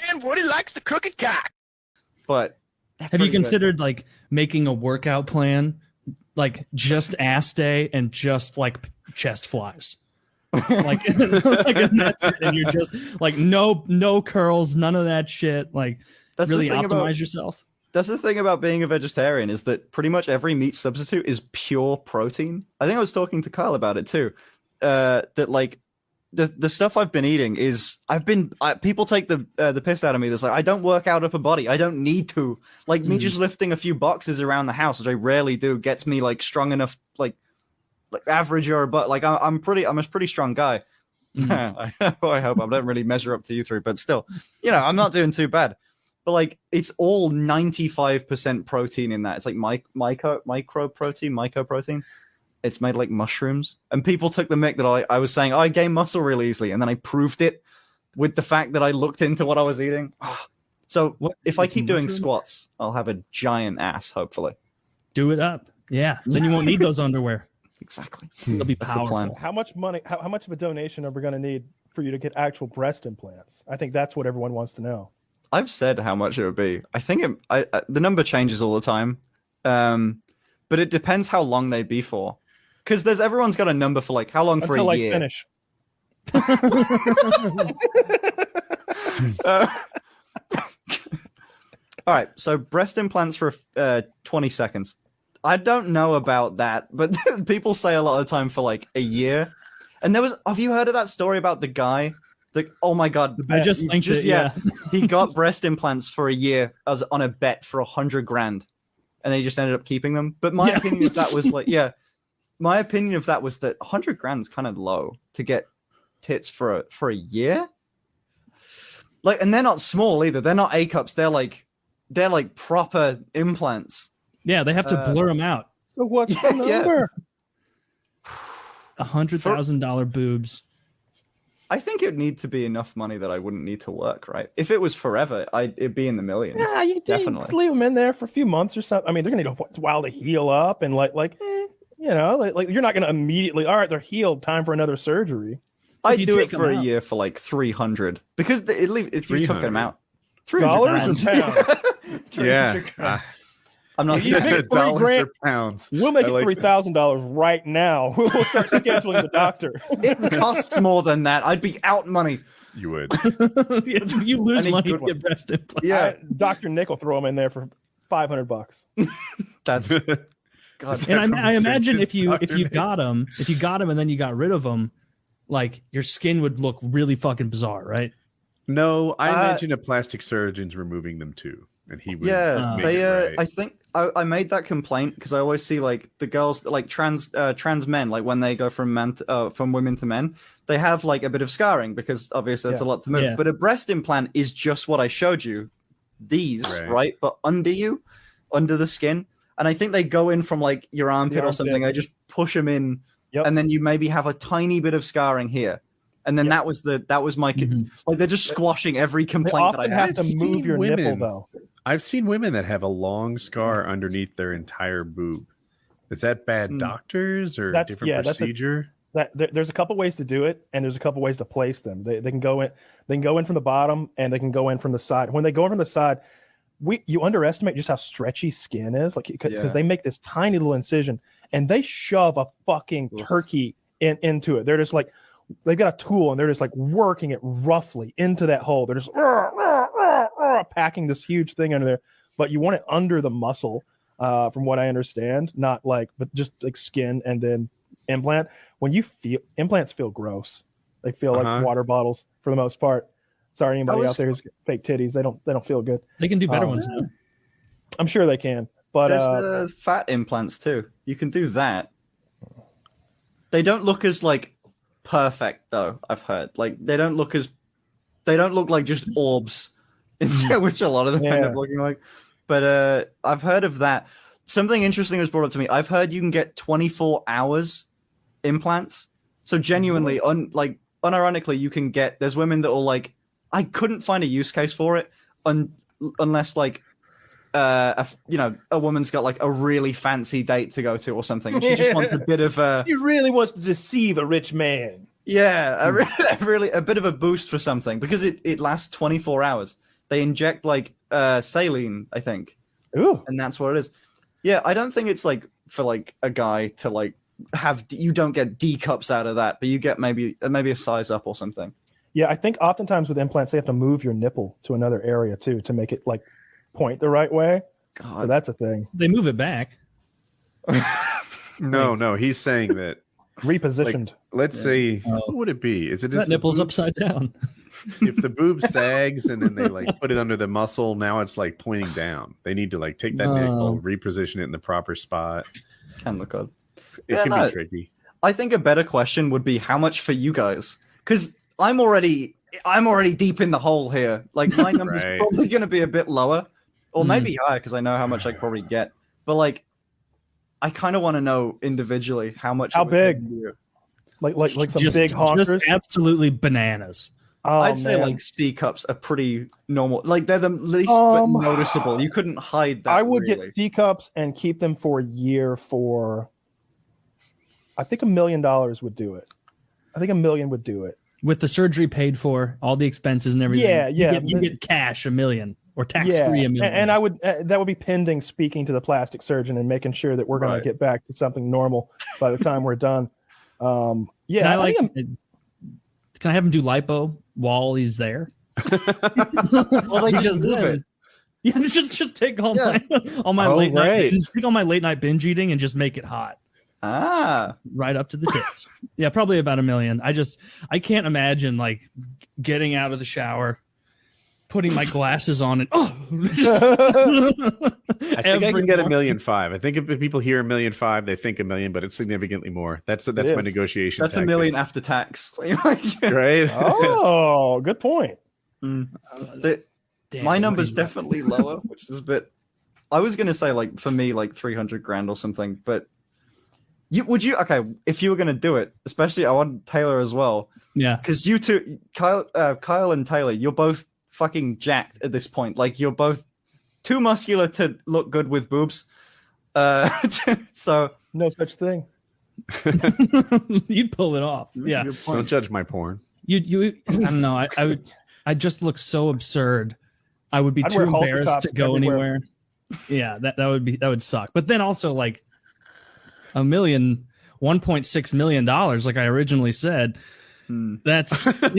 And Woody likes the crooked cock. But have you considered like making a workout plan, like just ass day and just like chest flies? Like, and that's it. And you're just like no curls, none of that shit. Like, that's really optimize yourself. That's the thing about being a vegetarian, is that pretty much every meat substitute is pure protein. I think I was talking to Kyle about it too. That like the stuff I've been eating is people take the piss out of me. That's like, I don't work out upper body. I don't need to. Like me just lifting a few boxes around the house, which I rarely do, gets me like strong enough, like average or but like I'm a pretty strong guy. I hope I don't really measure up to you three, but still, I'm not doing too bad. But like it's all 95% protein in that. It's like mycoprotein. It's made like mushrooms. And people took the mick that I was saying, I gain muscle really easily. And then I proved it with the fact that I looked into what I was eating. So if I keep doing squats, I'll have a giant ass, hopefully. Do it up. Yeah. Then you won't need those underwear. Exactly. It'll be powerful. How much money, how much of a donation are we going to need for you to get actual breast implants? I think that's what everyone wants to know. I've said how much it would be. I think the number changes all the time. But it depends how long they'd be for. Because everyone's got a number for like how long for a year. Finish. All right, so breast implants for 20 seconds. I don't know about that, but people say a lot of the time for like a year. And have you heard of that story about the guy? Oh my God. I just linked it, yeah. He got breast implants for a year as on a bet for $100,000. And then he just ended up keeping them. But my opinion of that was like, my opinion of that was that $100,000 is kind of low to get tits for a year. Like, and they're not small either. They're not A cups. They're like proper implants. Yeah, they have to blur them out. So what's the number? $100,000 boobs. I think it'd need to be enough money that I wouldn't need to work, right? If it was forever, it'd be in the millions. Yeah, you definitely leave them in there for a few months or something. I mean, they're gonna need a while to heal up, and like you're not gonna immediately. All right, they're healed. Time for another surgery. I'd do it for a year for like $300 because if you took them out, $300 or pounds. Yeah. I'm not $3 or pounds. We'll make it $3,000 right now. We'll start scheduling the doctor. It costs more than that. I'd be out money. You would. You lose money to get breast implants. Yeah, Dr. Nick will throw them in there for $500. That's. God. And I imagine if you got them and then you got rid of them, like your skin would look really fucking bizarre, right? No, I imagine a plastic surgeon's removing them too. And he would make it right. I think I made that complaint because I always see like the girls like trans men, like when they go from women to men, they have like a bit of scarring because obviously that's a lot to move. Yeah. But a breast implant is just what I showed you, right? But under the skin, and I think they go in from like your armpit or something. They just push them in, and then you maybe have a tiny bit of scarring here. And then that was my like they're just squashing every complaint that I have to move your nipple though. I've seen women that have a long scar underneath their entire boob. Is that bad doctors or different procedure? There's a couple ways to do it, and there's a couple ways to place them. They can go in from the bottom, and they can go in from the side. When they go in from the side, you underestimate just how stretchy skin is, like because they make this tiny little incision, and they shove a fucking turkey into it. They're just like. They've got a tool and they're just like working it roughly into that hole. They're just packing this huge thing under there, but you want it under the muscle, from what I understand, not like, but just like skin and then implant. When you feel implants feel gross, they feel like water bottles for the most part. Sorry, anybody out there who's fake titties, they don't feel good. They can do better ones now. I'm sure they can, but there's the fat implants too. You can do that. They don't look as like perfect though. I've heard like they don't look like just orbs, which a lot of them end up looking like. But I've heard of that. Something interesting was brought up to me. I've heard you can get 24 hours implants. So genuinely, unironically, you can get. There's women that will like. I couldn't find a use case for it unless like. A woman's got like a really fancy date to go to or something, and she just wants a bit of a. She really wants to deceive a rich man. Yeah, a bit of a boost for something because it lasts 24 hours. They inject like saline, I think. Ooh. And that's what it is. Yeah, I don't think it's like for like a guy to like have. You don't get D cups out of that, but you get maybe a size up or something. Yeah, I think oftentimes with implants, they have to move your nipple to another area too to make it like point the right way. God. So that's a thing. They move it back. No, he's saying that Repositioned. Like, let's say, what would it be? Is it that nipple's upside down? If the boob sags and then they like put it under the muscle, now it's like pointing down. They need to like take that nipple, reposition it in the proper spot. Can look odd. It can be tricky. I think a better question would be how much for you guys, because I'm already deep in the hole here. Like my number's probably going to be a bit lower, or maybe higher, because I know how much I probably get. But like, I kind of want to know individually how much. How big? Like some big honkers? Just absolutely bananas. Oh, I'd say like C cups are pretty normal. Like they're the least noticeable. You couldn't hide that. I would get C cups and keep them for a year for. I think $1 million would do it. I think $1 million would do it. With the surgery paid for, all the expenses and everything. Yeah. You get cash $1 million or tax free $1 million. And I would that would be pending speaking to the plastic surgeon and making sure that we're going to get back to something normal by the time we're done. Can I have him do lipo while he's there? Well, they just move it. Yeah, just take all my late night binge eating and just make it hot. Right up to the tits. Yeah, probably about $1 million. I can't imagine like getting out of the shower, putting my glasses on, and I think I can get $1.5 million. I think if people hear $1.5 million, they think $1 million, but it's significantly more. That's my negotiation. That's $1 million after tax, right? Oh, good point. My number's definitely lower, which is a bit. I was gonna say like for me like 300 grand or something, but. If you were going to do it, especially I want Taylor as well. Yeah. Because you two, Kyle and Taylor, you're both fucking jacked at this point. Like, you're both too muscular to look good with boobs. So. No such thing. You'd pull it off. Yeah. Don't judge my porn. I don't know. I just look so absurd. I would be too embarrassed to go anywhere. Yeah, that would suck. But then also like, $1.6 million, like I originally said. That's what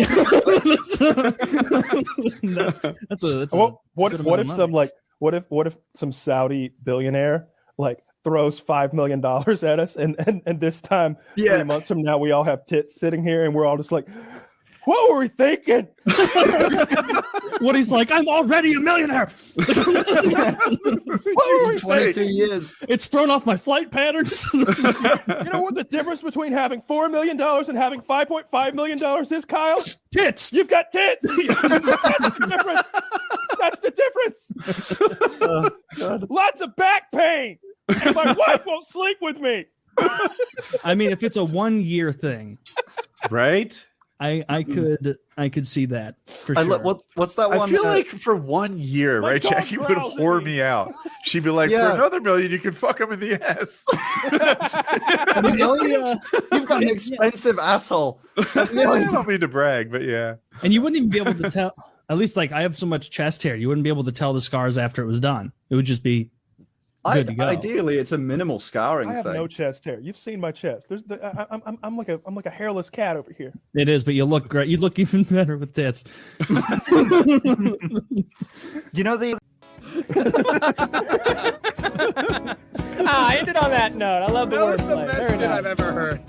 if some Saudi billionaire like throws $5 million at us and this time 3 months from now we all have tits sitting here and we're all just like, what were we thinking? Woody's like, I'm already a millionaire. What were we 22 years. It's thrown off my flight patterns. You know what the difference between having $4 million and having $5.5 million is, Kyle? Tits. You've got tits. That's the difference. That's the difference. Lots of back pain. And my wife won't sleep with me. I mean, if it's a 1 year thing, right? I could see that for sure. What's that one? I feel like for 1 year, right? Jackie would whore me out. She'd be like, for another $1 million, you can fuck him in the ass. $1 million? You've got an expensive asshole. I don't mean to brag, but yeah. And you wouldn't even be able to tell. At least, like, I have so much chest hair, you wouldn't be able to tell the scars after it was done. It would just be good to go. Ideally, it's a minimal scarring thing. I have no chest hair. You've seen my chest. I'm like a hairless cat over here. It is, but you look great. You look even better with tits. Do you know the? I ended on that note. I love the wordplay. That was the best shit I've ever heard.